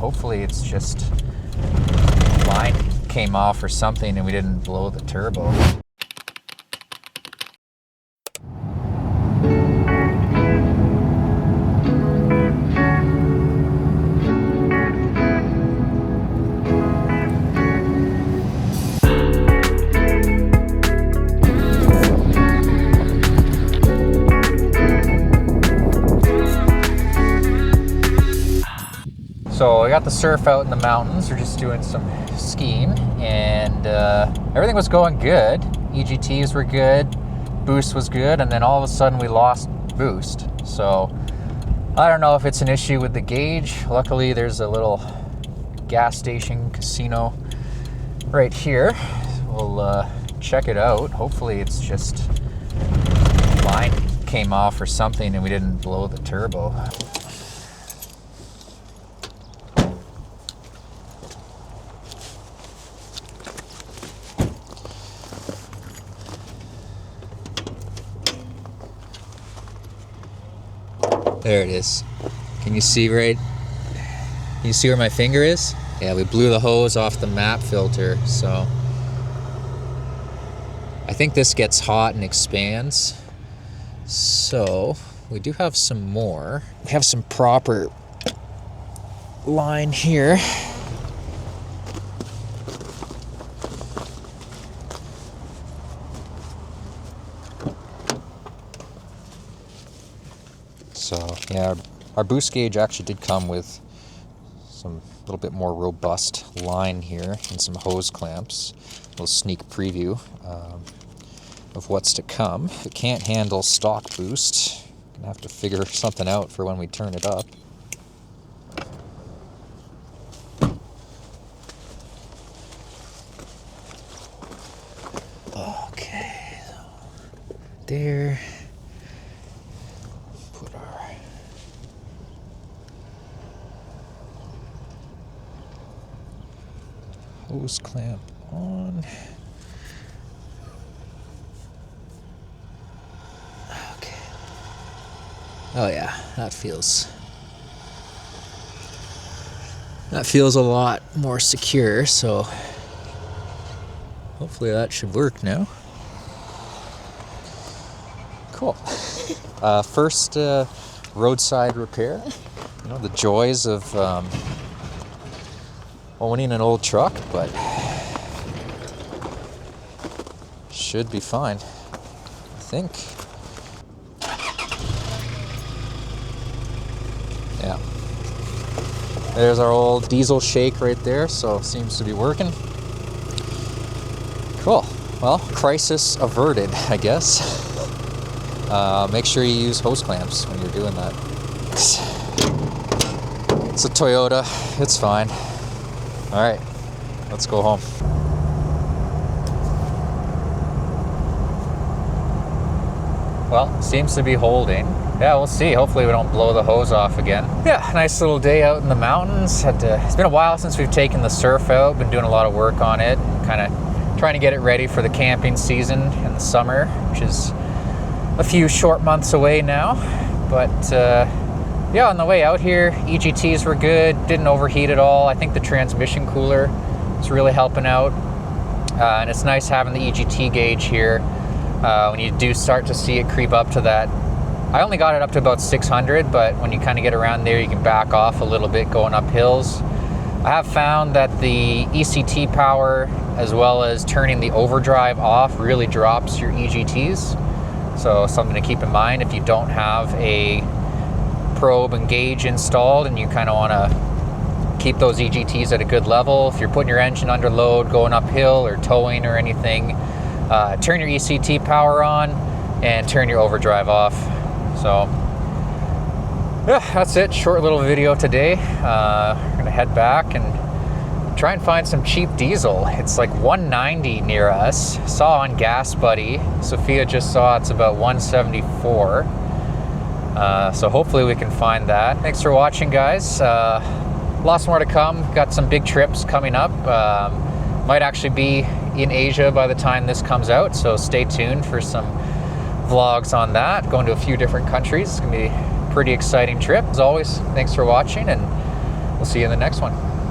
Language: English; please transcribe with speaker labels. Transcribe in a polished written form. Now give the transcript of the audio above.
Speaker 1: Hopefully it's just line came off or something and we didn't blow the turbo. So I got the Surf out in the mountains. We're just doing some skiing, and everything was going good. EGTs were good, boost was good, and then all of a sudden we lost boost. So I don't know if it's an issue with the gauge. Luckily there's a little gas station casino right here. We'll check it out. Hopefully it's just line came off or something and we didn't blow the turbo. There it is. Can you see right? Can you see where my finger is? Yeah, we blew the hose off the map filter, so I think this gets hot and expands. So we do have some more. We have some proper line here. So yeah, our boost gauge actually did come with some little bit more robust line here and some hose clamps. A little sneak preview of what's to come. It can't handle stock boost. Gonna have to figure something out for when we turn it up. Okay, there. Put our hose clamp on. Okay. Oh yeah, that feels a lot more secure, so hopefully that should work now. Cool. First roadside repair. You know, the joys of owning an old truck, but should be fine, I think. Yeah. There's our old diesel shake right there, so seems to be working. Cool. Well, crisis averted, I guess. Make sure you use hose clamps when you're doing that. It's a Toyota, it's fine. All right, let's go home. Well, seems to be holding. Yeah, we'll see. Hopefully we don't blow the hose off again. Yeah, nice little day out in the mountains. It's been a while since we've taken the Surf out. Been doing a lot of work on it, kind of trying to get it ready for the camping season in the summer, which is a few short months away now. But yeah, on the way out here, EGTs were good, didn't overheat at all. I think the transmission cooler is really helping out. And it's nice having the EGT gauge here. When you do start to see it creep up to that, I only got it up to about 600, but when you kind of get around there, you can back off a little bit going up hills. I have found that the ECT power, as well as turning the overdrive off, really drops your EGTs. So something to keep in mind if you don't have a probe and gauge installed and you kind of want to keep those EGTs at a good level. If you're putting your engine under load, going uphill or towing or anything, turn your ECT power on and turn your overdrive off. So yeah, that's it. Short little video today. We're gonna head back and try and find some cheap diesel. It's like $190 near us. Saw on Gas Buddy. Sophia just saw it's about $174. So hopefully we can find that. Thanks for watching, guys. Lots more to come. Got some big trips coming up. Might actually be in Asia by the time this comes out, so stay tuned for some vlogs on that. Going to a few different countries. It's gonna be a pretty exciting trip. As always, thanks for watching, and We'll see you in the next one.